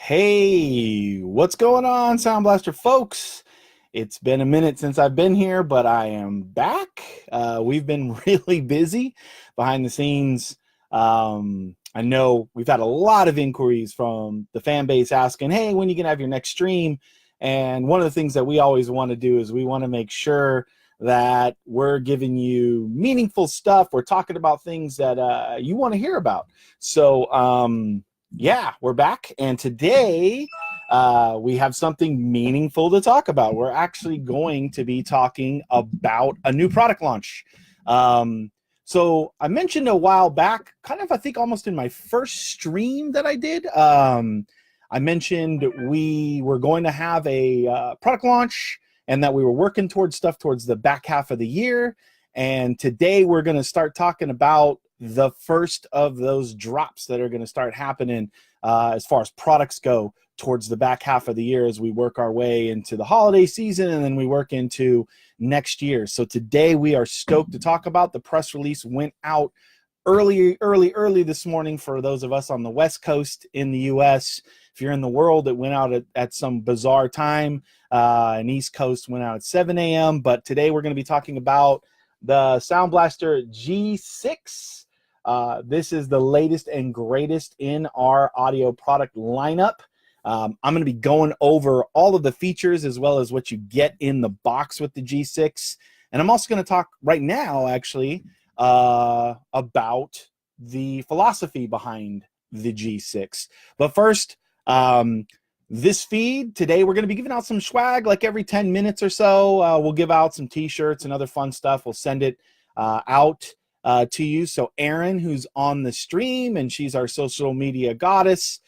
Hey, what's going on, Sound Blaster folks? It's been a minute since I've been here, but I am back. We've been really busy behind the scenes. I know we've had a lot of inquiries from the fan base asking, hey, when are you going to have your next stream? And one of the things that we always want to do is we want to make sure that we're giving you meaningful stuff. We're talking about things that you want to hear about. So, yeah, we're back, and today we have something meaningful to talk about. We're actually going to be talking about a new product launch. So I mentioned a while back, kind of I think almost in my first stream that I did, I mentioned we were going to have a product launch and that we were working towards stuff towards the back half of the year. And today we're going to start talking about the first of those drops that are going to start happening as far as products go towards the back half of the year as we work our way into the holiday season and then we work into next year. So today we are stoked to talk about. The press release went out early this morning for those of us on the West Coast in the US. If you're in the world, it went out at some bizarre time. And East Coast went out at 7 a.m. But today we're going to be talking about the Sound Blaster G6. This is the latest and greatest in our audio product lineup. I'm going to be going over all of the features as well as what you get in the box with the G6. And I'm also going to talk right now, actually, about the philosophy behind the G6. But first, this feed, today we're going to be giving out some swag like every 10 minutes or so. We'll give out some t-shirts and other fun stuff. We'll send it out to you. So Erin, who's on the stream, and she's our social media goddess,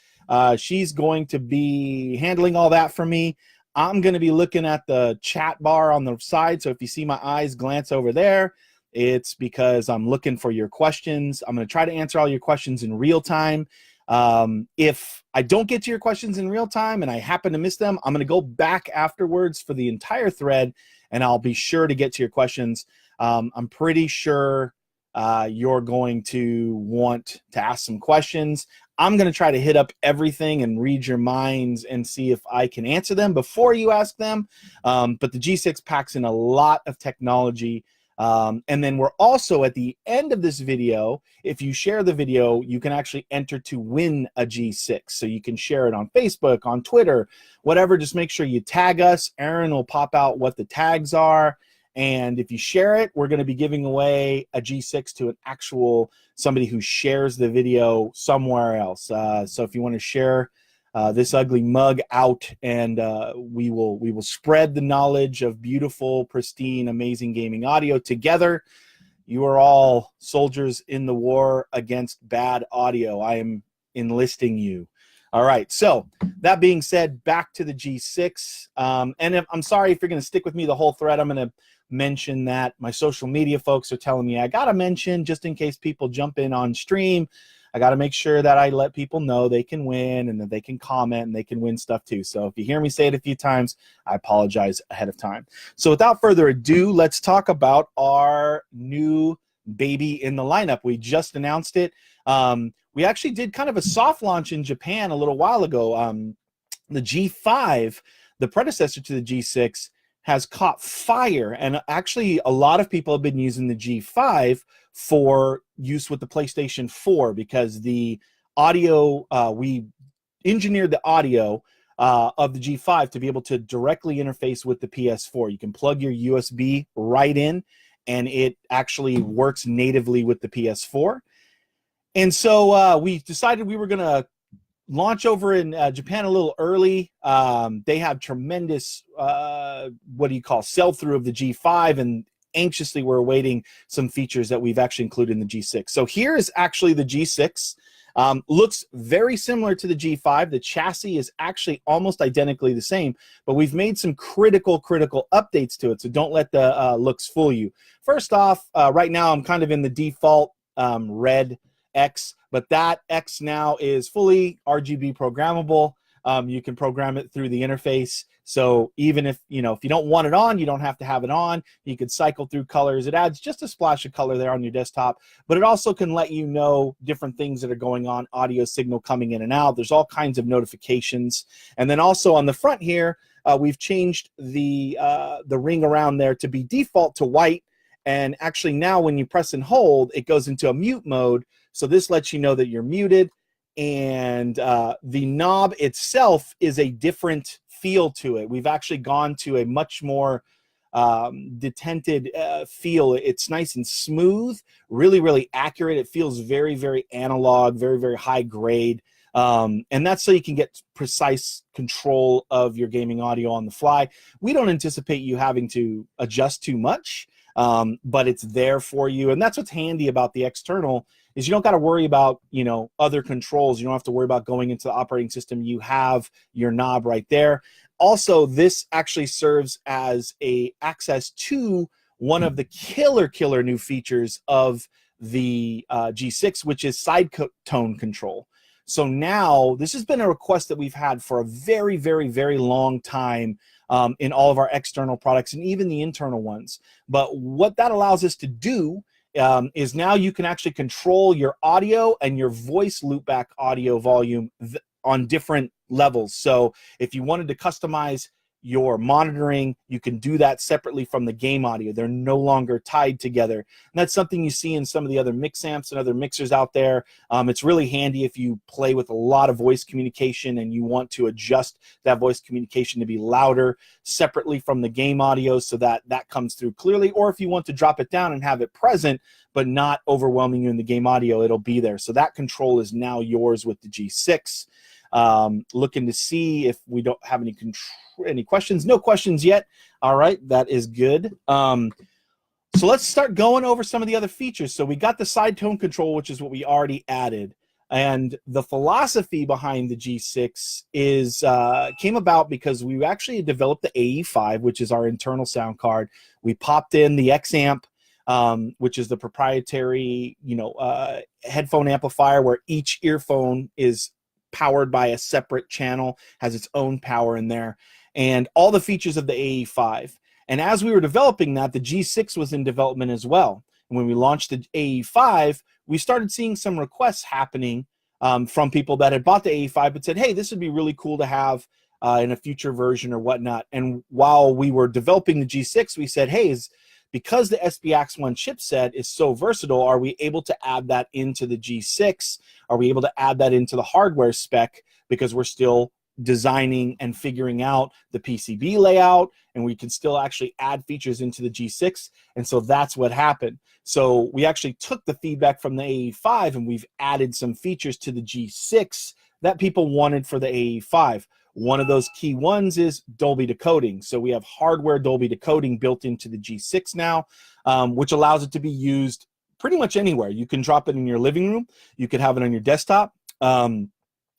she's going to be handling all that for me. I'm going to be looking at the chat bar on the side. So if you see my eyes glance over there, it's because I'm looking for your questions. I'm going to try to answer all your questions in real time. If I don't get to your questions in real time and I happen to miss them, I'm going to go back afterwards for the entire thread and I'll be sure to get to your questions. I'm pretty sure you're going to want to ask some questions. I'm going to try to hit up everything and read your minds and see if I can answer them before you ask them. But the G6 packs in a lot of technology. And then we're also at the end of this video, if you share the video, you can actually enter to win a G6. So you can share it on Facebook, on Twitter, whatever. Just make sure you tag us. Erin will pop out what the tags are. And if you share it, we're going to be giving away a G6 to an actual somebody who shares the video somewhere else. So if you want to share this ugly mug out, and we will spread the knowledge of beautiful, pristine, amazing gaming audio together. You are all soldiers in the war against bad audio. I am enlisting you. All right, so that being said, back to the G6. And I'm sorry if you're going to stick with me the whole thread. I'm going to mention that my social media folks are telling me I got to mention, just in case people jump in on stream, I got to make sure that I let people know they can win and that they can comment and they can win stuff too. So if you hear me say it a few times, I apologize ahead of time. So without further ado, let's talk about our new baby in the lineup. We just announced it. We actually did kind of a soft launch in Japan a little while ago. The G5, the predecessor to the G6, has caught fire, and actually a lot of people have been using the G5 for use with the PlayStation 4 because the audio, we engineered the audio of the G5 to be able to directly interface with the PS4. You can plug your USB right in and it actually works natively with the PS4. And so we decided we were going to launch over in Japan a little early. They have tremendous, sell-through of the G5, and anxiously we're awaiting some features that we've actually included in the G6. So here is actually the G6. Looks very similar to the G5. The chassis is actually almost identically the same, but we've made some critical updates to it, so don't let the looks fool you. First off, right now I'm kind of in the default red X, but that X now is fully RGB programmable. You can program it through the interface. So even if you don't want it on, you don't have to have it on. You could cycle through colors. It adds just a splash of color there on your desktop, but it also can let you know different things that are going on, audio signal coming in and out. There's all kinds of notifications. And then also on the front here, we've changed the ring around there to be default to white. And actually now when you press and hold, it goes into a mute mode. So this lets you know that you're muted. And the knob itself is a different feel to it. We've actually gone to a much more detented feel. It's nice and smooth, really, really accurate. It feels very, very analog, very, very high grade. And that's so you can get precise control of your gaming audio on the fly. We don't anticipate you having to adjust too much, but it's there for you. And that's what's handy about the external is you don't got to worry about, other controls. You don't have to worry about going into the operating system. You have your knob right there. Also, this actually serves as a access to one of the killer new features of the G6, which is side tone control. So now this has been a request that we've had for a very, very, very long time in all of our external products and even the internal ones. But what that allows us to do is now you can actually control your audio and your voice loopback audio volume on different levels. So if you wanted to customize your monitoring, you can do that separately from the game audio. They're no longer tied together. And that's something you see in some of the other mix amps and other mixers out there. It's really handy if you play with a lot of voice communication and you want to adjust that voice communication to be louder separately from the game audio so that that comes through clearly. Or if you want to drop it down and have it present, but not overwhelming you in the game audio, it'll be there. So that control is now yours with the G6. Looking to see if we don't have any questions. No questions yet. All right, that is good. So let's start going over some of the other features. So we got the side tone control, which is what we already added. And the philosophy behind the G6 is came about because we actually developed the AE5, which is our internal sound card. We popped in the X amp, which is the proprietary, headphone amplifier where each earphone is powered by a separate channel, has its own power in there, and all the features of the AE5. And as we were developing that, the G6 was in development as well. And when we launched the AE5, we started seeing some requests happening from people that had bought the AE5 but said, hey, this would be really cool to have in a future version or whatnot. And while we were developing the G6, we said, hey, because the SBX1 chipset is so versatile, are we able to add that into the G6? Are we able to add that into the hardware spec? Because we're still designing and figuring out the PCB layout, and we can still actually add features into the G6. And so that's what happened. So we actually took the feedback from the AE5 and we've added some features to the G6 that people wanted for the AE5. One of those key ones is Dolby decoding. So we have hardware Dolby decoding built into the G6 now, which allows it to be used pretty much anywhere. You can drop it in your living room. You could have it on your desktop.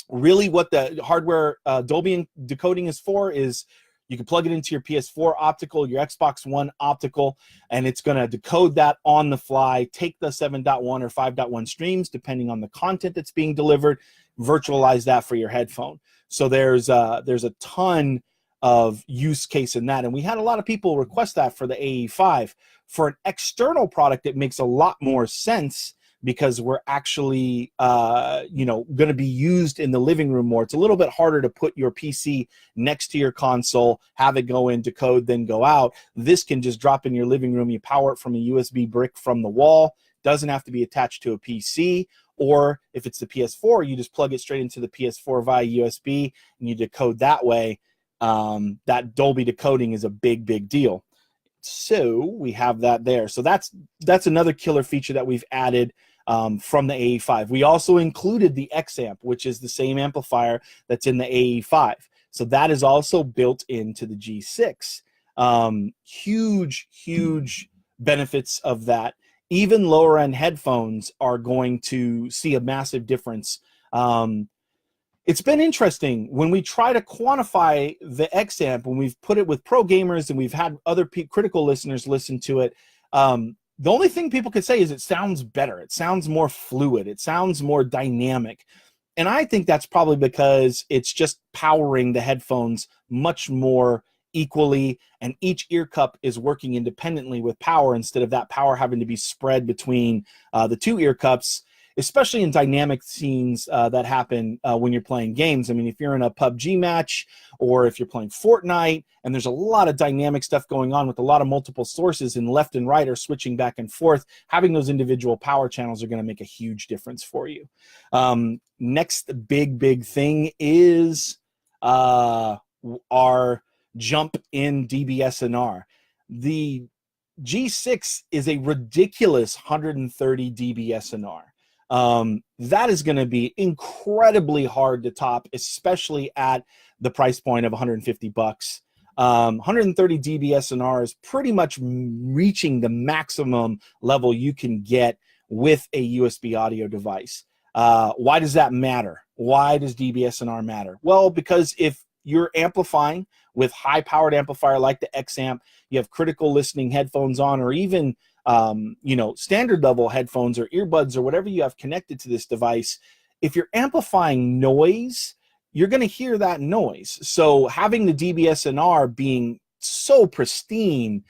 Really what the hardware Dolby decoding is for is you can plug it into your PS4 optical, your Xbox One optical, and it's going to decode that on the fly, take the 7.1 or 5.1 streams, depending on the content that's being delivered, virtualize that for your headphone. So there's a ton of use case in that. And we had a lot of people request that for the AE5. For an external product, it makes a lot more sense because we're actually, going to be used in the living room more. It's a little bit harder to put your PC next to your console, have it go in, decode, then go out. This can just drop in your living room. You power it from a USB brick from the wall. Doesn't have to be attached to a PC. Or if it's the PS4, you just plug it straight into the PS4 via USB and you decode that way. That Dolby decoding is a big, big deal. So we have that there. So that's another killer feature that we've added from the AE5. We also included the X amp, which is the same amplifier that's in the AE5. So that is also built into the G6. Huge benefits of that. Even lower end headphones are going to see a massive difference. It's been interesting when we try to quantify the X amp, when we've put it with pro gamers and we've had other critical listeners listen to it. The only thing people could say is it sounds better. It sounds more fluid. It sounds more dynamic. And I think that's probably because it's just powering the headphones much more equally, and each ear cup is working independently with power instead of that power having to be spread between the two ear cups, especially in dynamic scenes that happen when you're playing games. I mean, if you're in a PUBG match or if you're playing Fortnite, and there's a lot of dynamic stuff going on with a lot of multiple sources, and left and right are switching back and forth, having those individual power channels are going to make a huge difference for you. Next big thing is our jump in DBSNR. The G6 is a ridiculous 130 dBSNR. That is going to be incredibly hard to top, especially at the price point of 150 bucks. 130 dBSNR is pretty much reaching the maximum level you can get with a USB audio device. Why does that matter? Why does DBSNR matter? Well, because if you're amplifying with high-powered amplifier like the X amp, you have critical listening headphones on, or even standard level headphones or earbuds or whatever you have connected to this device. If you're amplifying noise, you're going to hear that noise. So having the DBSNR being so pristine,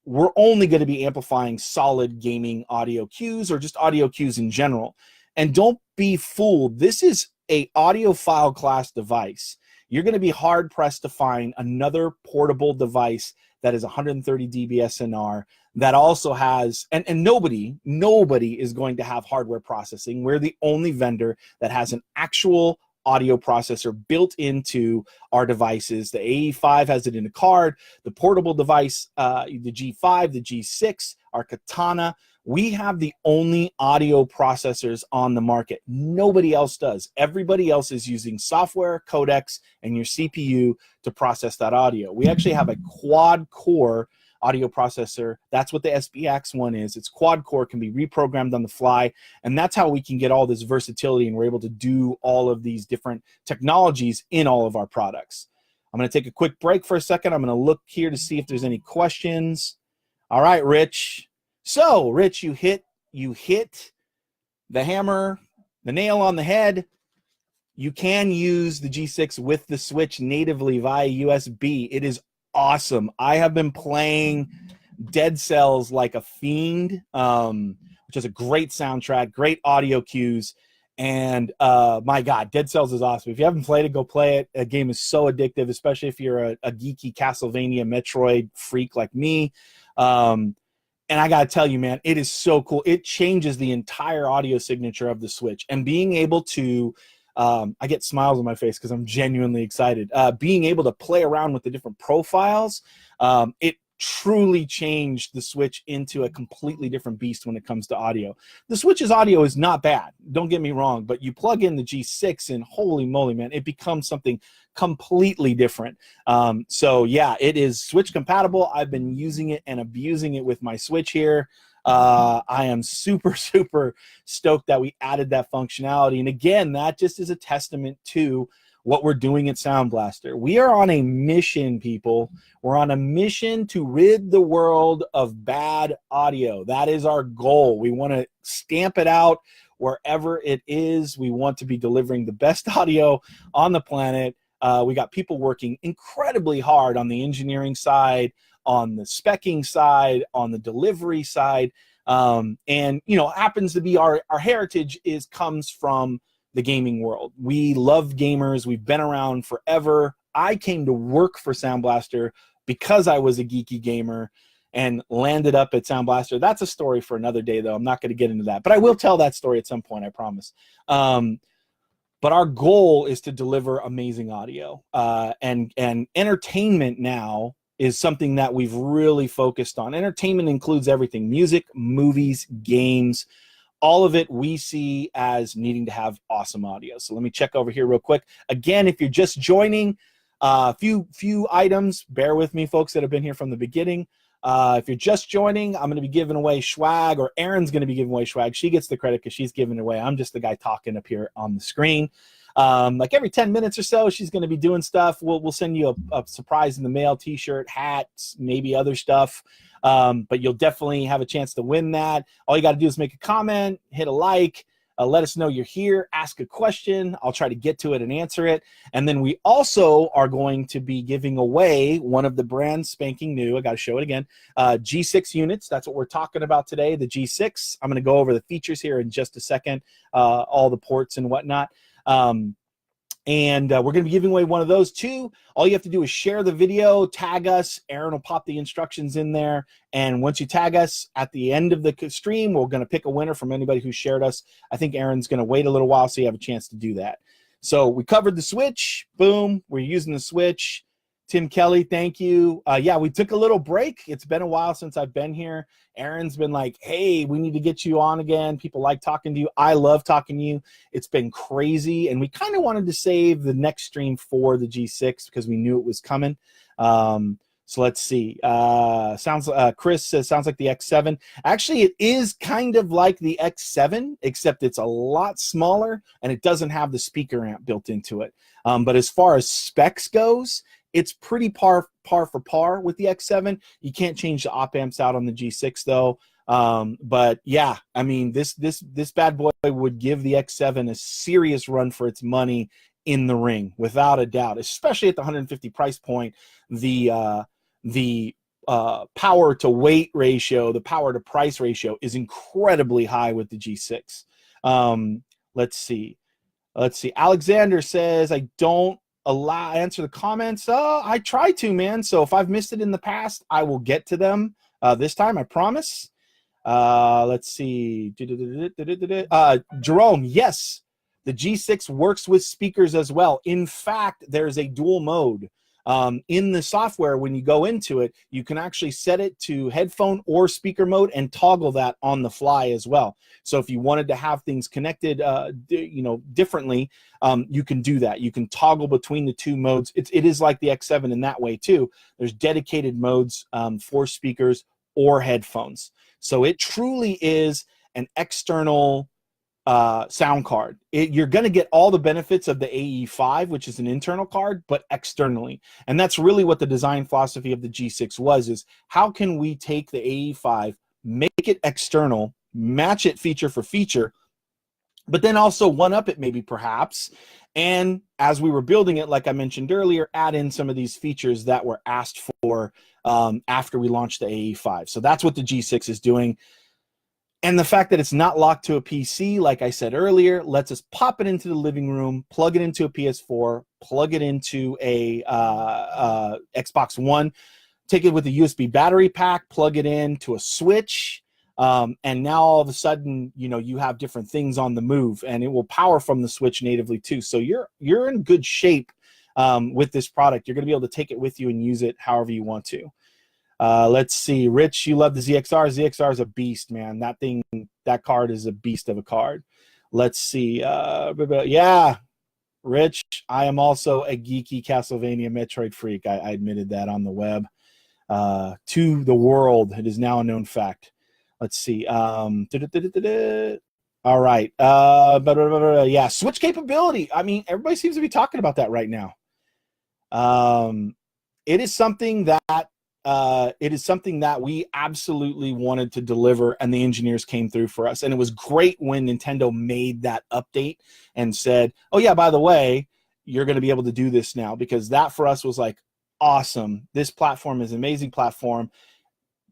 we're only going to be amplifying solid gaming audio cues or just audio cues in general. And don't be fooled. This is a audiophile class device. You're going to be hard pressed to find another portable device that is 130 dBSNR that also has, and nobody is going to have hardware processing. We're the only vendor that has an actual audio processor built into our devices. The AE5 has it in a card. The portable device, the G5, the G6, our Katana, we have the only audio processors on the market. Nobody else does. Everybody else is using software, codecs, and your CPU to process that audio. We actually have a quad-core audio processor. That's what the SBX one is. It's quad-core, can be reprogrammed on the fly, and that's how we can get all this versatility, and we're able to do all of these different technologies in all of our products. I'm going to take a quick break for a second. I'm going to look here to see if there's any questions. All right, Rich. So, Rich, you hit the hammer, the nail on the head. You can use the G6 with the Switch natively via USB. It is awesome. I have been playing Dead Cells like a fiend, which is a great soundtrack, great audio cues, and my God, Dead Cells is awesome. If you haven't played it, go play it. The game is so addictive, especially if you're a geeky Castlevania Metroid freak like me. And I got to tell you, man, it is so cool. It changes the entire audio signature of the Switch. And being able to, I get smiles on my face because I'm genuinely excited. Being able to play around with the different profiles, it truly changed the Switch into a completely different beast when it comes to audio. The Switch's audio is not bad, don't get me wrong, but you plug in the G6 and holy moly, man, it becomes something completely different. So yeah, it is Switch compatible. I've been using it and abusing it with my Switch here. I am super stoked that we added that functionality. And again, that just is a testament to what we're doing at Sound Blaster. We are on a mission, people. We're on a mission to rid the world of bad audio. That is our goal. We want to stamp it out wherever it is. We want to be delivering the best audio on the planet. We got people working incredibly hard on the engineering side, on the speccing side, on the delivery side. And, you know, happens to be our heritage comes from the gaming world. We love gamers. We've been around forever. I came to work for Sound Blaster because I was a geeky gamer and landed up at Sound Blaster. That's a story for another day, though. I'm not going to get into that, but I will tell that story at some point, I promise. But our goal is to deliver amazing audio, and entertainment now is something that we've really focused on. Entertainment includes everything: music, movies, games. All of it we see as needing to have awesome audio. So let me check over here real quick. Again, if you're just joining, a few items. Bear with me, folks that have been here from the beginning. If you're just joining, I'm going to be giving away swag, or Erin's going to be giving away swag. She gets the credit because she's giving it away. I'm just the guy talking up here on the screen. Like every 10 minutes or so, she's going to be doing stuff. We'll send you a surprise in the mail: t-shirt, hats, maybe other stuff. But you'll definitely have a chance to win that. All you got to do is make a comment, hit a like, let us know you're here, ask a question. I'll try to get to it and answer it. And then we also are going to be giving away one of the brand spanking new, I got to show it again, G6 units. That's what we're talking about today, the G6. I'm going to go over the features here in just a second, all the ports and whatnot. And we're going to be giving away one of those too. All you have to do is share the video, tag us. Aaron will pop the instructions in there. And once you tag us at the end of the stream, we're going to pick a winner from anybody who shared us. I think Aaron's going to wait a little while so you have a chance to do that. So we covered the switch. Boom. We're using the switch. Tim Kelly, thank you. Yeah, we took a little break. It's been a while since I've been here. Aaron's been like, hey, we need to get you on again. People like talking to you. I love talking to you. It's been crazy. And we kind of wanted to save the next stream for the G6 because we knew it was coming. So let's see. Chris says, sounds like the X7. Actually, it is kind of like the X7, except it's a lot smaller and it doesn't have the speaker amp built into it. But as far as specs goes, it's pretty par for par with the X7. You can't change the op amps out on the G6 though. But yeah, I mean, this bad boy would give the X7 a serious run for its money in the ring, without a doubt. Especially at the 150 price point, the power to weight ratio, the power to price ratio is incredibly high with the G6. Let's see. Alexander says, I don't answer the comments. I try to, man. So if I've missed it in the past, I will get to them this time, I promise. Let's see. Jerome, yes, the G6 works with speakers as well. In fact, there's a dual mode. In the software, when you go into it, you can actually set it to headphone or speaker mode and toggle that on the fly as well. So if you wanted to have things connected, differently, you can do that. You can toggle between the two modes. It is like the X7 in that way too. There's dedicated modes for speakers or headphones. So it truly is an external sound card. You're going to get all the benefits of the AE5, which is an internal card, but externally. And that's really what the design philosophy of the G6 was, is how can we take the AE5, make it external, match it feature for feature, but then also one-up it maybe perhaps. And as we were building it, like I mentioned earlier, add in some of these features that were asked for after we launched the AE5. So that's what the G6 is doing. And the fact that it's not locked to a PC, like I said earlier, lets us pop it into the living room, plug it into a PS4, plug it into a Xbox One, take it with a USB battery pack, plug it into a Switch, and now all of a sudden, you have different things on the move, and it will power from the Switch natively too. So you're in good shape with this product. You're going to be able to take it with you and use it however you want to. Let's see. Rich, you love the ZXR. ZXR is a beast, man. That card is a beast of a card. Let's see. Yeah, Rich, I am also a geeky Castlevania Metroid freak. I admitted that on the web. To the world, it is now a known fact. Let's see. All right. Yeah, Switch capability. I mean, everybody seems to be talking about that right now. It is something that we absolutely wanted to deliver, and the engineers came through for us. And it was great when Nintendo made that update and said, oh yeah, by the way, you're going to be able to do this now, because that for us was like, awesome. This platform is an amazing platform.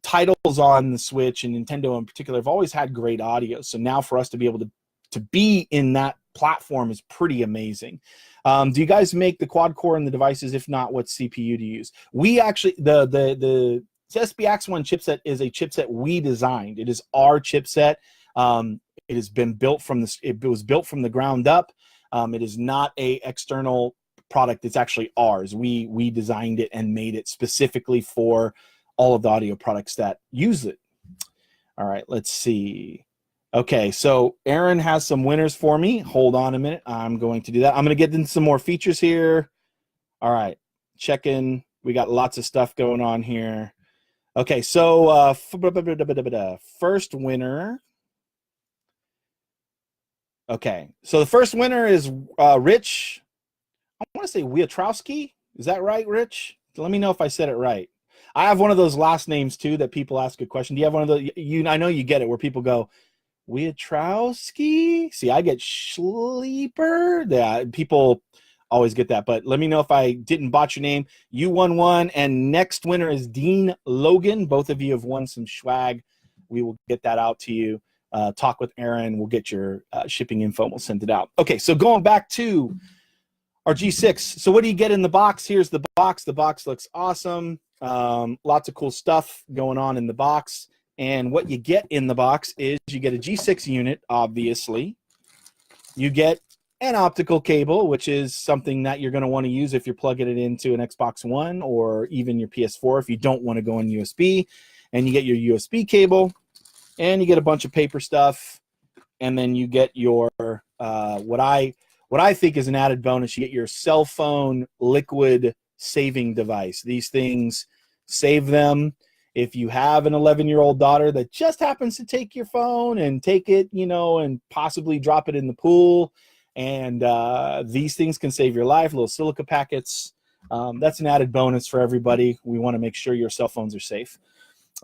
Titles on the Switch, and Nintendo in particular, have always had great audio. So now for us to be able to be in that platform is pretty amazing. Do you guys make the quad core in the devices? If not, what CPU to use? We actually, the SPX1 chipset is a chipset we designed. It is our chipset. It has been built it was built from the ground up. It is not a external product. It's actually ours. We designed it and made it specifically for all of the audio products that use it. All right, let's see. Okay, so Aaron has some winners for me. Hold on a minute. I'm going to do that. I'm going to get into some more features here. All right, check in. We got lots of stuff going on here. Okay, so first winner. Okay, so the first winner is Rich. I want to say Wiotrowski. Is that right, Rich? Let me know if I said it right. I have one of those last names too that people ask a question. Do you have one of those? I know you get it, where people go, Wietrowski. See, I get Schleeper. Yeah, people always get that. But let me know if I didn't botch your name. You won one, and next winner is Dean Logan. Both of you have won some swag. We will get that out to you. Talk with Aaron. We'll get your shipping info and we'll send it out. Okay, so going back to our G6. So what do you get in the box? Here's the box. The box looks awesome. Lots of cool stuff going on in the box. And what you get in the box is you get a G6 unit, obviously. You get an optical cable, which is something that you're going to want to use if you're plugging it into an Xbox One or even your PS4 if you don't want to go in USB. And you get your USB cable, and you get a bunch of paper stuff, and then you get your what I think is an added bonus. You get your cell phone liquid saving device. These things, save them. If you have an 11-year-old daughter that just happens to take your phone and take it, you know, and possibly drop it in the pool, and these things can save your life, little silica packets. That's an added bonus for everybody. We want to make sure your cell phones are safe.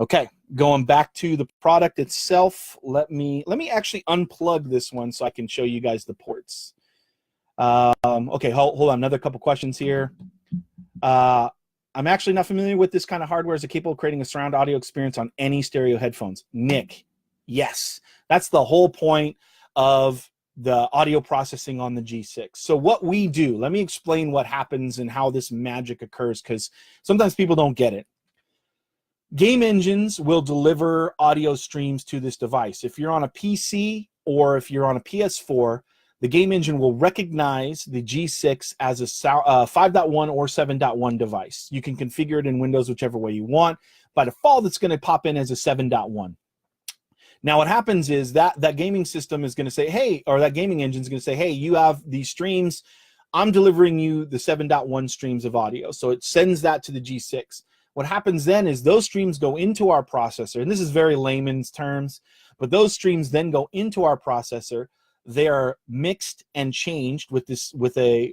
Okay, going back to the product itself, let me actually unplug this one so I can show you guys the ports. Okay, hold on, another couple questions here. I'm actually not familiar with this kind of hardware. Is it capable of creating a surround audio experience on any stereo headphones? Nick, yes. That's the whole point of the audio processing on the G6. So what we do, let me explain what happens and how this magic occurs, because sometimes people don't get it. Game engines will deliver audio streams to this device. If you're on a PC or if you're on a PS4, the game engine will recognize the G6 as a 5.1 or 7.1 device. You can configure it in Windows whichever way you want. By default, it's going to pop in as a 7.1. Now, what happens is that gaming system is going to say, hey, or that gaming engine is going to say, hey, you have these streams. I'm delivering you the 7.1 streams of audio. So it sends that to the G6. What happens then is those streams go into our processor, and this is very layman's terms, but those streams then go into our processor. They are mixed and changed with a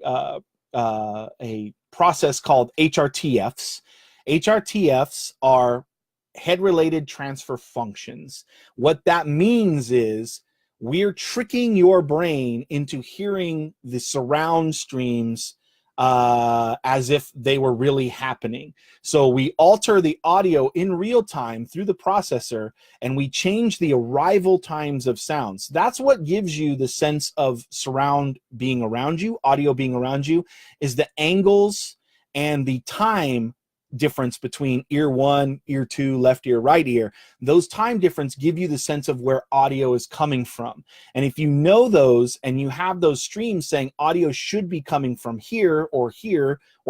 process called HRTFs. HRTFs are head-related transfer functions. What that means is we're tricking your brain into hearing the surround streams as if they were really happening. So we alter the audio in real time through the processor, and we change the arrival times of sounds. That's what gives you the sense of surround being around you, audio being around you, is the angles and the time difference between ear one, ear two, left ear, right ear. Those time difference give you the sense of where audio is coming from. And if you know those and you have those streams saying audio should be coming from here or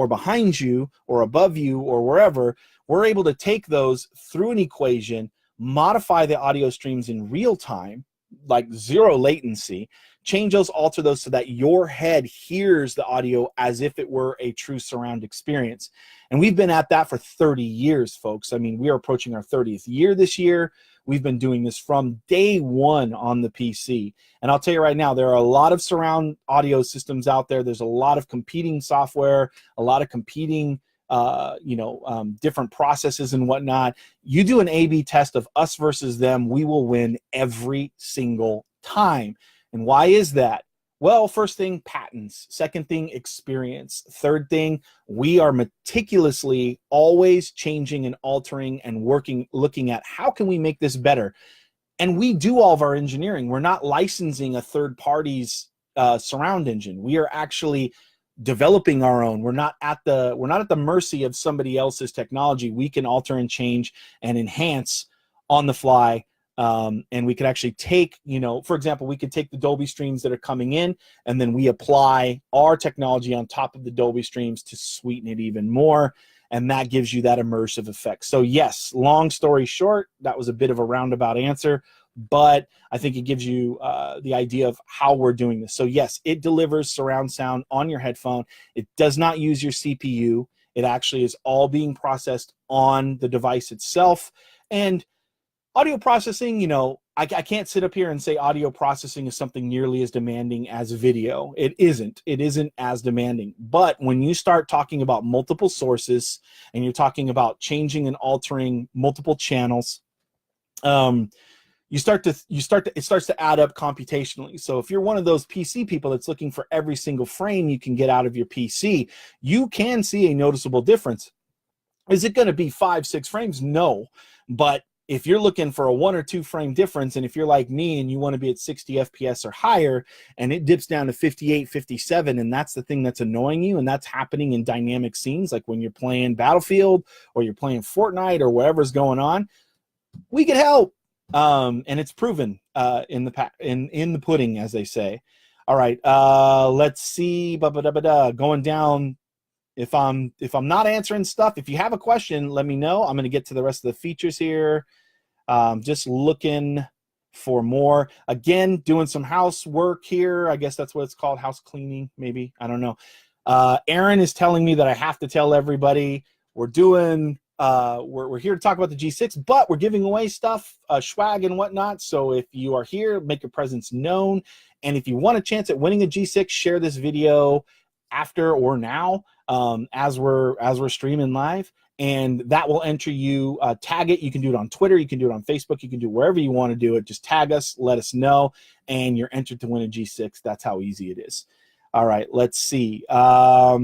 behind you or above you or wherever, we're able to take those through an equation, modify the audio streams in real time, like zero latency, change those, alter those so that your head hears the audio as if it were a true surround experience. And we've been at that for 30 years, folks. I mean, we are approaching our 30th year this year. We've been doing this from day one on the PC. And I'll tell you right now, there are a lot of surround audio systems out there. There's a lot of competing software, a lot of competing different processes and whatnot. You do an A/B test of us versus them, we will win every single time. And why is that? Well, first thing, patents. Second thing, experience. Third thing, we are meticulously always changing and altering and looking at how can we make this better. And we do all of our engineering. We're not licensing a third party's surround engine. We are actually developing our own. We're not at the mercy of somebody else's technology. We can alter and change and enhance on the fly. And we could actually take, for example, we could take the Dolby streams that are coming in, and then we apply our technology on top of the Dolby streams to sweeten it even more. And that gives you that immersive effect. So yes, long story short, that was a bit of a roundabout answer, but I think it gives you the idea of how we're doing this. So yes, it delivers surround sound on your headphone. It does not use your CPU. It actually is all being processed on the device itself. And audio processing, I can't sit up here and say audio processing is something nearly as demanding as video. It isn't. It isn't as demanding. But when you start talking about multiple sources and you're talking about changing and altering multiple channels, it starts to add up computationally. So if you're one of those PC people that's looking for every single frame you can get out of your PC, you can see a noticeable difference. Is it going to be 5-6 frames? No, but if you're looking for a 1 or 2 frame difference, and if you're like me and you want to be at 60 FPS or higher, and it dips down to 58, 57, and that's the thing that's annoying you, and that's happening in dynamic scenes, like when you're playing Battlefield or you're playing Fortnite or whatever's going on, we can help. And it's proven in the pudding, as they say. All right, let's see. Going down. If I'm not answering stuff, if you have a question, let me know. I'm going to get to the rest of the features here. Just looking for more. Again, doing some housework here. I guess that's what it's called, house cleaning, maybe. I don't know. Aaron is telling me that I have to tell everybody we're doing. We're here to talk about the G6, but we're giving away stuff, swag and whatnot. So if you are here, make your presence known. And if you want a chance at winning a G6, share this video after or now as we're streaming live, and that will enter you. Tag it. You can do it on Twitter. You can do it on Facebook. You can do it wherever you want to do it. Just tag us, let us know, and you're entered to win a G6. That's how easy it is. All right, let's see. How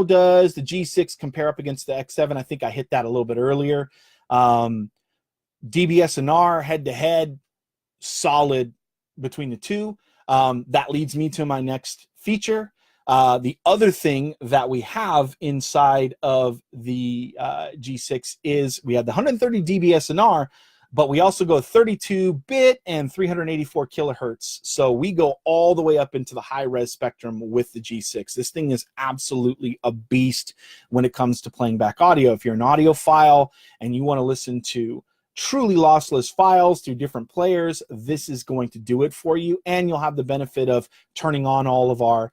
does the G6 compare up against the X7? I think I hit that a little bit earlier. DBSNR head-to-head, solid between the two. That leads me to my next feature. The other thing that we have inside of the G6 is we have the 130 dBSNR, but we also go 32-bit and 384 kilohertz. So we go all the way up into the high-res spectrum with the G6. This thing is absolutely a beast when it comes to playing back audio. If you're an audiophile and you want to listen to truly lossless files through different players, this is going to do it for you, and you'll have the benefit of turning on all of our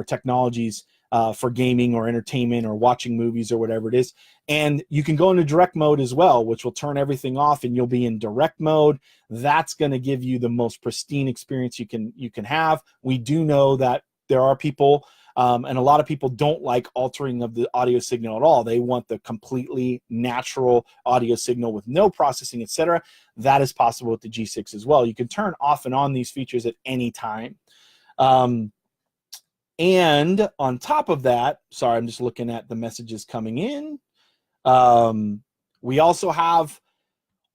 technologies for gaming or entertainment or watching movies or whatever it is. And you can go into direct mode as well, which will turn everything off, and you'll be in direct mode. That's going to give you the most pristine experience you can have. We do know that there are people, and a lot of people don't like altering of the audio signal at all. They want the completely natural audio signal with no processing, etc. That is possible with the G6 as well. You can turn off and on these features at any time. And on top of that, sorry, I'm just looking at the messages coming in. We also have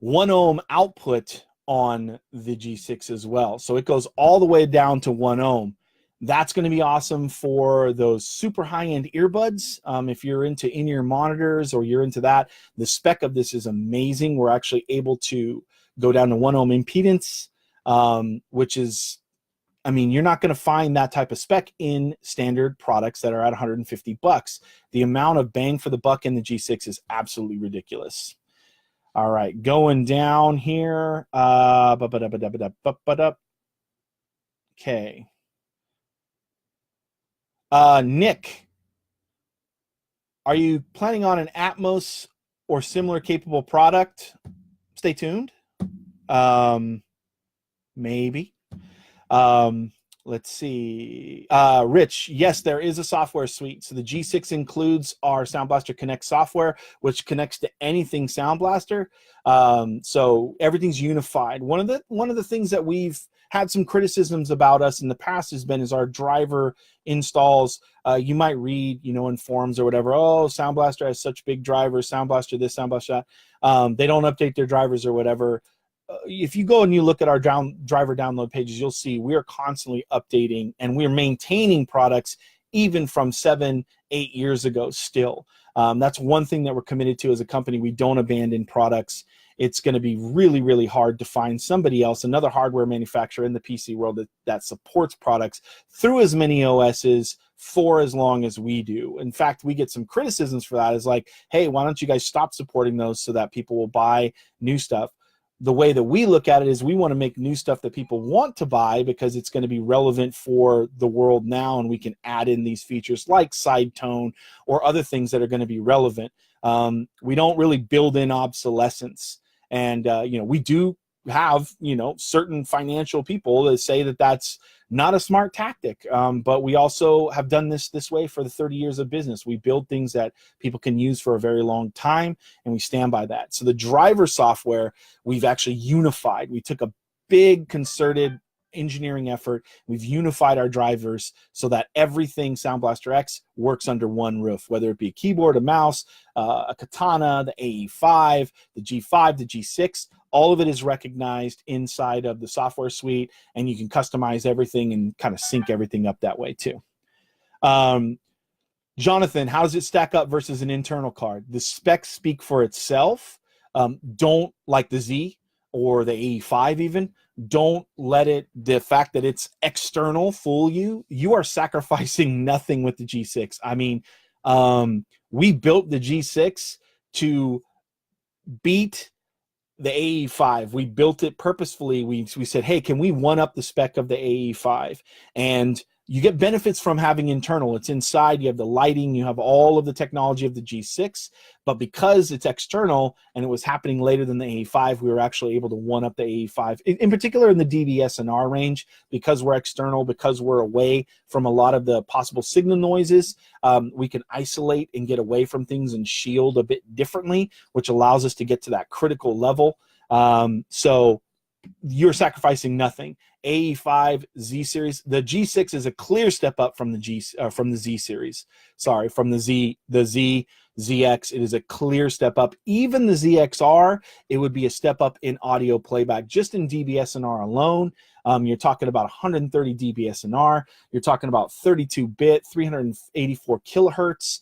1 ohm output on the G6 as well. So it goes all the way down to 1 ohm. That's going to be awesome for those super high-end earbuds. If you're into in-ear monitors or you're into that, the spec of this is amazing. We're actually able to go down to 1 ohm impedance, which is, I mean, you're not going to find that type of spec in standard products that are at $150. The amount of bang for the buck in the G6 is absolutely ridiculous. All right, going down here. Okay. Nick, are you planning on an Atmos or similar capable product? Stay tuned. Maybe. Let's see. Rich, yes, there is a software suite. So the G6 includes our Sound Blaster Connect software, which connects to anything Sound Blaster. So everything's unified. One of the things that we've had some criticisms about us in the past is our driver installs. You might read, in forums or whatever, oh, Sound Blaster has such big drivers, Sound Blaster this, Sound Blaster that. They don't update their drivers or whatever. If you go and you look at our driver download pages, you'll see we are constantly updating and we're maintaining products even from 7-8 years ago still. That's one thing that we're committed to as a company. We don't abandon products. It's going to be really, really hard to find somebody else, another hardware manufacturer in the PC world that supports products through as many OSs for as long as we do. In fact, we get some criticisms for that. Is like, hey, why don't you guys stop supporting those so that people will buy new stuff? The way that we look at it is we want to make new stuff that people want to buy because it's going to be relevant for the world now, and we can add in these features like side tone or other things that are going to be relevant. We don't really build in obsolescence. And, we do have, you know, certain financial people that say that that's not a smart tactic. But we also have done this way for the 30 years of business. We build things that people can use for a very long time, and we stand by that. So the driver software, we've actually unified. We took a big concerted engineering effort. We've unified our drivers so that everything Sound Blaster X works under one roof, whether it be a keyboard, a mouse, a Katana, the AE5, the G5, the G6. All of it is recognized inside of the software suite, and you can customize everything and kind of sync everything up that way too. Jonathan, how does it stack up versus an internal card? The specs speak for itself. Don't, like the Z or the AE5 even, don't let the fact that it's external fool you. You are sacrificing nothing with the G6. I mean, we built the G6 to beat the AE5. We built it purposefully. We said, hey, can we one up the spec of the AE5? And you get benefits from having internal. It's inside. You have the lighting. You have all of the technology of the G6. But because it's external and it was happening later than the AE5, we were actually able to one up the AE5. In particular in the DBSNR range, because we're external, because we're away from a lot of the possible signal noises, we can isolate and get away from things and shield a bit differently, which allows us to get to that critical level. So you're sacrificing nothing. AE5 Z series, the G6 is a clear step up from the Z series. Sorry, from the ZX, it is a clear step up. Even the ZXR, it would be a step up in audio playback just in DBSNR alone. You're talking about 130 DBSNR. You're talking about 32-bit, 384 kilohertz.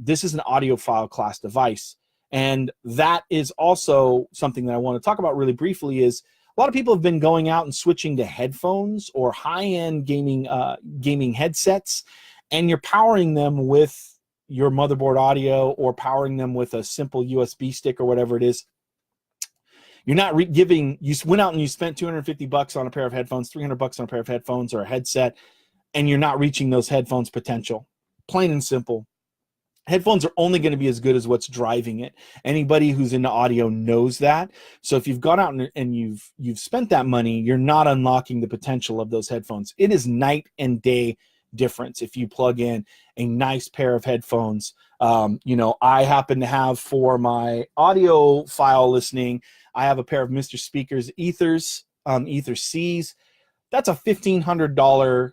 This is an audiophile class device. And that is also something that I want to talk about really briefly is a lot of people have been going out and switching to headphones or high-end gaming headsets, and you're powering them with your motherboard audio or powering them with a simple USB stick or whatever it is. You're not you went out and you spent $250 on a pair of headphones, $300 on a pair of headphones or a headset, and you're not reaching those headphones' potential. Plain and simple. Headphones are only going to be as good as what's driving it. Anybody who's into audio knows that. So if you've gone out and you've spent that money, you're not unlocking the potential of those headphones. It is night and day difference if you plug in a nice pair of headphones. You know, I happen to have, for my audio file listening, I have a pair of Mr. Speaker's Ethers, Ether C's. That's a $1,500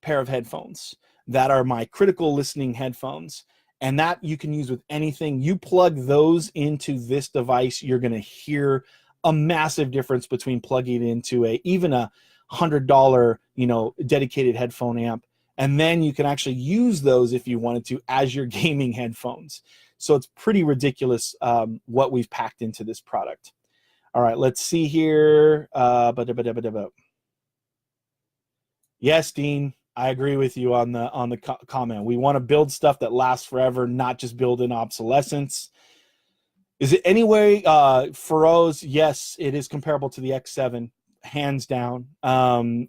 pair of headphones. That are my critical listening headphones, and that you can use with anything. You plug those into this device, you're going to hear a massive difference between plugging it into even a $100, you know, dedicated headphone amp, and then you can actually use those if you wanted to as your gaming headphones. So it's pretty ridiculous what we've packed into this product. All right, let's see here. Yes, Dean. I agree with you on the comment. We want to build stuff that lasts forever, not just build in obsolescence. Is it anyway, Feroz? Yes, it is comparable to the X7, hands down.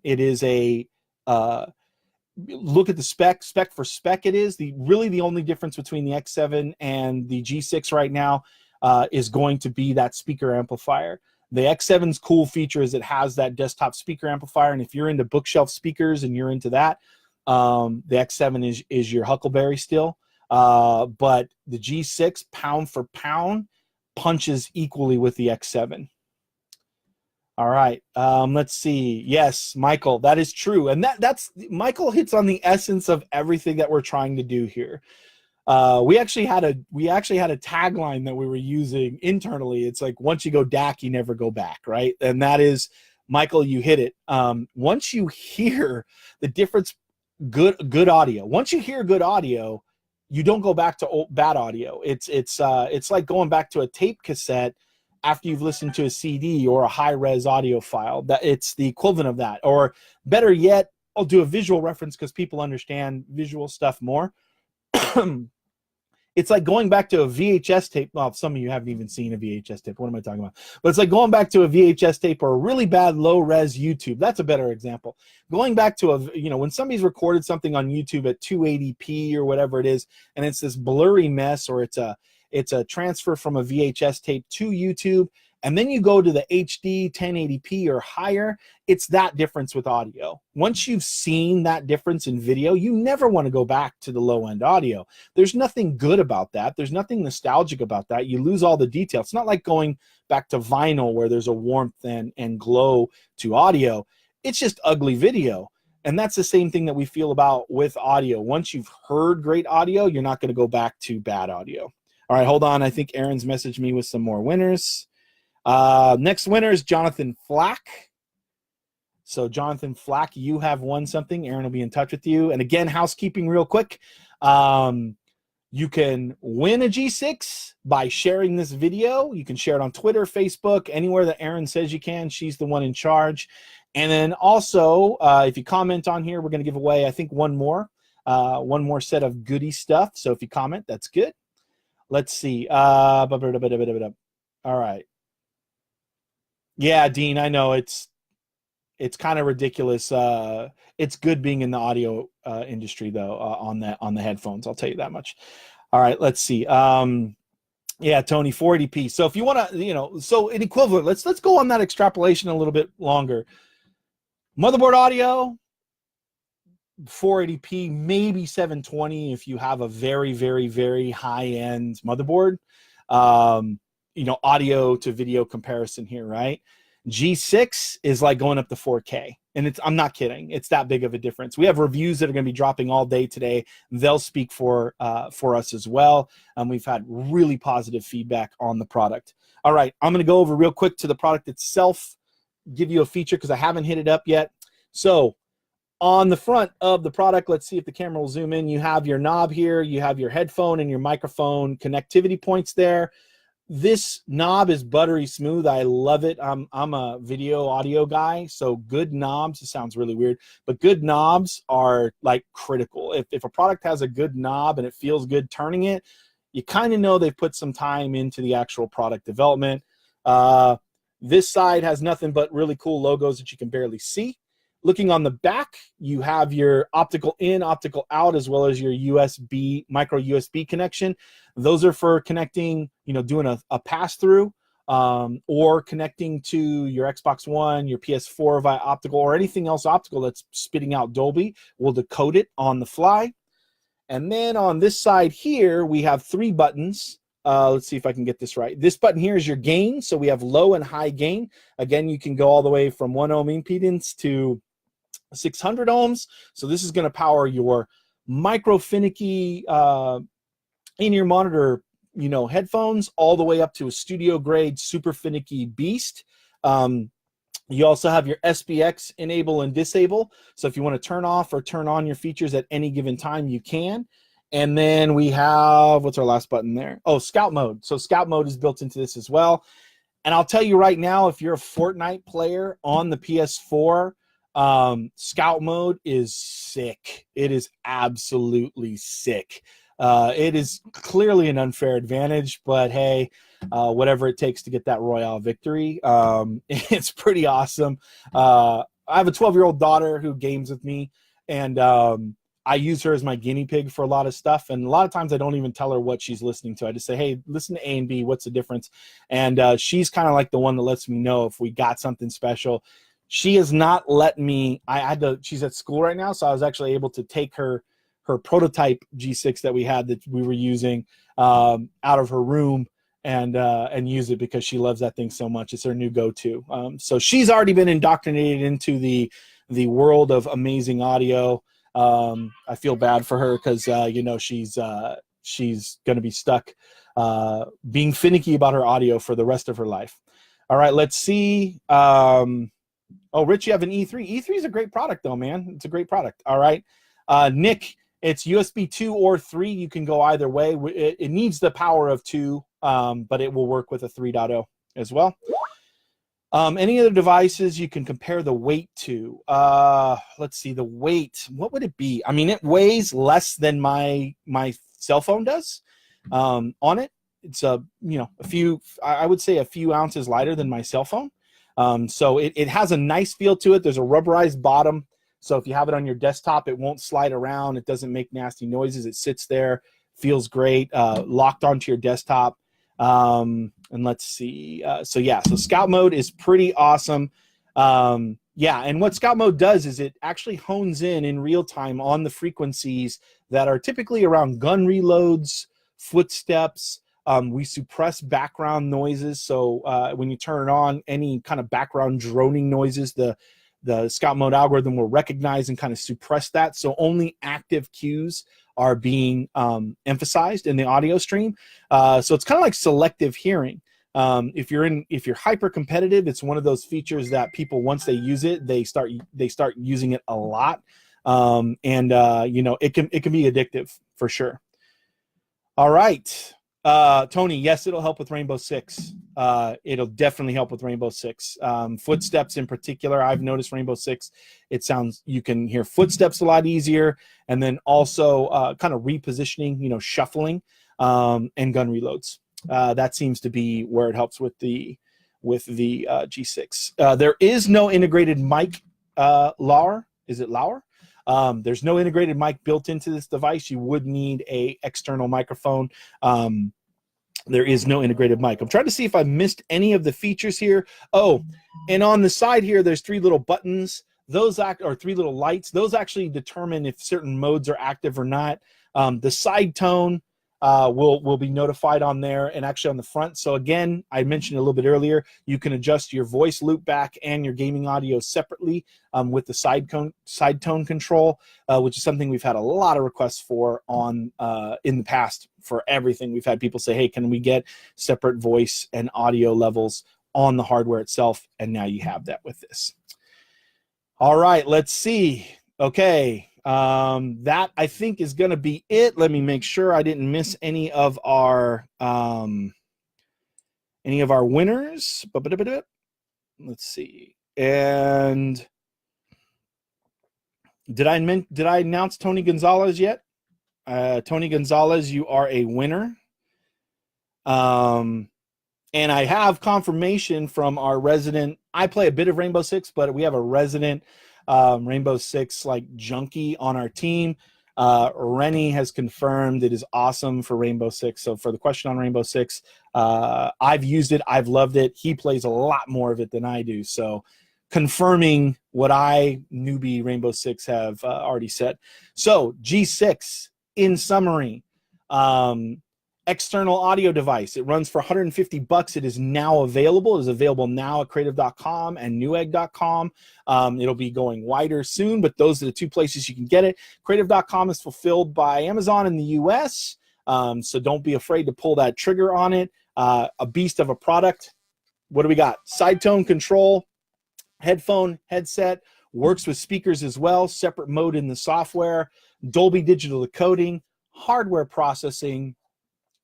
It is a look at the spec for spec. It is really the only difference between the X7 and the G6 right now is going to be that speaker amplifier. The X7's cool feature is it has that desktop speaker amplifier, and if you're into bookshelf speakers and you're into that, the X7 is your Huckleberry still. But the G6, pound for pound, punches equally with the X7. All right, let's see. Yes, Michael, that is true, and that's Michael hits on the essence of everything that we're trying to do here. We actually had a tagline that we were using internally. It's like, once you go DAC, you never go back, right? And that is, Michael, you hit it. Once you hear the difference, good audio. Once you hear good audio, you don't go back to bad audio. It's like going back to a tape cassette after you've listened to a CD or a high-res audio file. That it's the equivalent of that. Or better yet, I'll do a visual reference because people understand visual stuff more. It's like going back to a VHS tape. Well, some of you haven't even seen a VHS tape. What am I talking about? But it's like going back to a VHS tape or a really bad low-res YouTube. That's a better example. Going back to when somebody's recorded something on YouTube at 280p or whatever it is, and it's this blurry mess, or it's a transfer from a VHS tape to YouTube, and then you go to the HD 1080p or higher, it's that difference with audio. Once you've seen that difference in video, you never want to go back to the low-end audio. There's nothing good about that. There's nothing nostalgic about that. You lose all the detail. It's not like going back to vinyl where there's a warmth and glow to audio. It's just ugly video. And that's the same thing that we feel about with audio. Once you've heard great audio, you're not going to go back to bad audio. All right, hold on. I think Aaron's messaged me with some more winners. Next winner is Jonathan Flack. So Jonathan Flack, you have won something. Aaron will be in touch with you. And again, housekeeping real quick. You can win a G6 by sharing this video. You can share it on Twitter, Facebook, anywhere that Aaron says you can. She's the one in charge. And then also, if you comment on here, we're going to give away, I think, one more set of goodie stuff. So if you comment, that's good. Let's see. All right. Yeah, Dean, I know it's kind of ridiculous. It's good being in the audio industry, though, on the headphones. I'll tell you that much. All right, let's see. Yeah, Tony, 480p. So if you want to, so an equivalent. Let's go on that extrapolation a little bit longer. Motherboard audio, 480p, maybe 720 if you have a very, very, very high-end motherboard. Audio to video comparison here, right? G6 is like going up to 4K. And I'm not kidding. It's that big of a difference. We have reviews that are going to be dropping all day today. They'll speak for us as well. We've had really positive feedback on the product. All right, I'm going to go over real quick to the product itself, give you a feature because I haven't hit it up yet. So on the front of the product, let's see if the camera will zoom in. You have your knob here. You have your headphone and your microphone connectivity points there. This knob is buttery smooth. I love it. I'm a video audio guy, so good knobs, it sounds really weird, but good knobs are like critical. If a product has a good knob and it feels good turning it, you kind of know they've put some time into the actual product development. This side has nothing but really cool logos that you can barely see. Looking on the back, you have your optical in, optical out, as well as your USB, micro USB connection. Those are for connecting, doing a pass-through or connecting to your Xbox One, your PS4 via optical, or anything else optical that's spitting out Dolby. We'll decode it on the fly. And then on this side here, we have 3 buttons. Let's see if I can get this right. This button here is your gain. So we have low and high gain. Again, you can go all the way from 1 ohm impedance to 600 ohms. So this is going to power your micro finicky in-ear monitor, headphones, all the way up to a studio grade super finicky beast. You also have your SPX enable and disable. So if you want to turn off or turn on your features at any given time, you can. And then we have, what's our last button there? Oh, Scout Mode. So Scout Mode is built into this as well. And I'll tell you right now, if you're a Fortnite player on the PS4, Scout Mode is sick. It is absolutely sick. It is clearly an unfair advantage, but hey, whatever it takes to get that Royale victory. It's pretty awesome. I have a 12-year-old daughter who games with me, and I use her as my guinea pig for a lot of stuff. And a lot of times I don't even tell her what she's listening to. I just say, hey, listen to A and B. What's the difference? And she's kind of like the one that lets me know if we got something special. She has not let me, she's at school right now, so I was actually able to take her prototype G6 that we had that we were using out of her room and use it because she loves that thing so much. It's her new go-to. So she's already been indoctrinated into the world of amazing audio. I feel bad for her because she's going to be stuck being finicky about her audio for the rest of her life. All right, let's see. Oh, Rich, you have an E3. E3 is a great product, though, man. It's a great product. All right. Nick, it's USB 2 or 3. You can go either way. It needs the power of 2, but it will work with a 3.0 as well. Any other devices you can compare the weight to? Let's see, the weight. What would it be? I mean, it weighs less than my cell phone does on it. It's a few, I would say a few ounces lighter than my cell phone. So it has a nice feel to it. There's a rubberized bottom. So if you have it on your desktop, it won't slide around. It doesn't make nasty noises. It sits there, feels great, locked onto your desktop. And let's see. So Scout mode is pretty awesome. Yeah, and what Scout mode does is it actually hones in real time on the frequencies that are typically around gun reloads, footsteps. We suppress background noises, so when you turn it on, any kind of background droning noises, the Scout mode algorithm will recognize and kind of suppress that. So only active cues are being emphasized in the audio stream. So it's kind of like selective hearing. If you're hyper competitive, it's one of those features that people, once they use it, they start using it a lot. It can be addictive for sure. All right. Tony, yes, it'll help with Rainbow Six. It'll definitely help with Rainbow Six. Footsteps in particular, I've noticed Rainbow Six, you can hear footsteps a lot easier, and then also kind of repositioning, shuffling, and gun reloads. That seems to be where it helps with the G6. There is no integrated mic, Lauer. Is it Lauer? There's no integrated mic built into this device. You would need a external microphone. There is no integrated mic. I'm trying to see if I missed any of the features here. Oh, and on the side here, there's 3 little buttons. Or 3 little lights. Those actually determine if certain modes are active or not. The side tone will be notified on there, and actually on the front. So again, I mentioned a little bit earlier, you can adjust your voice loop back and your gaming audio separately with the side tone control, which is something we've had a lot of requests for in the past for everything. We've had people say, hey, can we get separate voice and audio levels on the hardware itself? And now you have that with this. All right, let's see. Okay. That I think is going to be it. Let me make sure I didn't miss any of our winners. Let's see. And did I announce Tony Gonzalez yet? Tony Gonzalez, you are a winner. And I have confirmation from our resident. I play a bit of Rainbow Six, but we have a resident Rainbow Six junkie on our team. Rennie has confirmed it is awesome for Rainbow Six. So for the question on Rainbow Six, I've used it, I've loved it. He plays a lot more of it than I do, so confirming what I, newbie Rainbow Six, have already said. So G6, in summary, external audio device. It runs for $150. It is now available. It is available now at creative.com and newegg.com. It'll be going wider soon, but those are the 2 places you can get it. Creative.com is fulfilled by Amazon in the US, so don't be afraid to pull that trigger on it. A beast of a product. What do we got? Side tone control, headphone, headset, works with speakers as well, separate mode in the software, Dolby Digital decoding, hardware processing,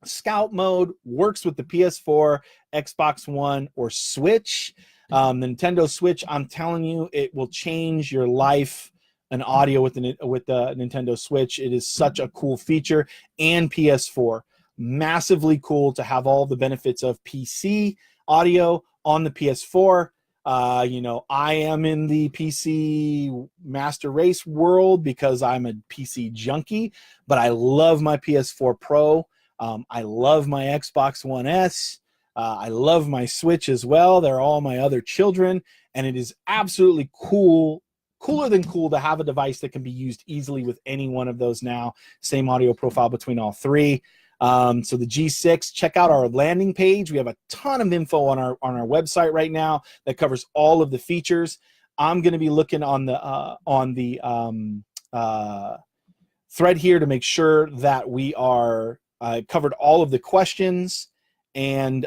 Scout mode, works with the PS4, Xbox One, or Switch. The Nintendo Switch, I'm telling you, it will change your life and audio with the Nintendo Switch. It is such a cool feature. And PS4, massively cool to have all the benefits of PC audio on the PS4. I am in the PC master race world because I'm a PC junkie, but I love my PS4 Pro. I love my Xbox One S. I love my Switch as well. They're all my other children, and it is absolutely cooler than cool to have a device that can be used easily with any one of those now. Same audio profile between all 3. So the G6, check out our landing page. We have a ton of info on our website right now that covers all of the features. I'm going to be looking on the thread here to make sure that we are covered all of the questions, and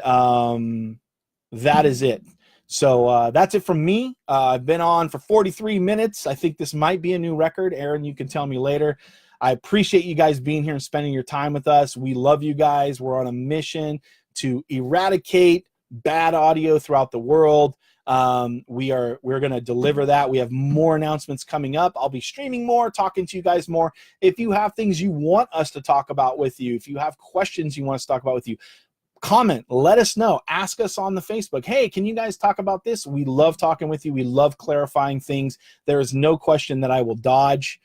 that is it. So that's it from me. I've been on for 43 minutes. I think this might be a new record. Aaron, you can tell me later. I appreciate you guys being here and spending your time with us. We love you guys. We're on a mission to eradicate bad audio throughout the world. We're going to deliver that. We have more announcements coming up. I'll be streaming more, talking to you guys more. If you have things you want us to talk about with you, if you have questions you want us to talk about with you, comment, let us know, ask us on the Facebook. Hey, can you guys talk about this? We love talking with you. We love clarifying things. There is no question that I will dodge.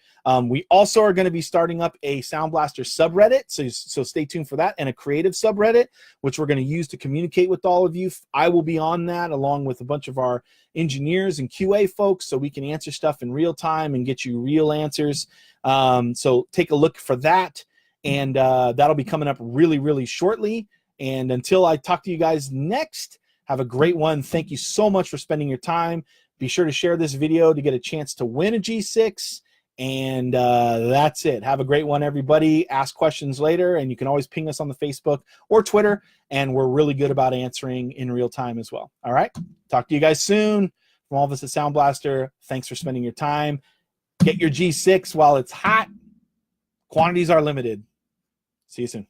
We also are going to be starting up a Sound Blaster subreddit, so stay tuned for that, and a creative subreddit, which we're going to use to communicate with all of you. I will be on that along with a bunch of our engineers and QA folks, so we can answer stuff in real time and get you real answers. So take a look for that, and that'll be coming up really, really shortly. And until I talk to you guys next, have a great one. Thank you so much for spending your time. Be sure to share this video to get a chance to win a G6. And that's it. Have a great one, everybody. Ask questions later, and you can always ping us on the Facebook or Twitter, and we're really good about answering in real time as well. All right? Talk to you guys soon. From all of us at Sound Blaster, thanks for spending your time. Get your G6 while it's hot. Quantities are limited. See you soon.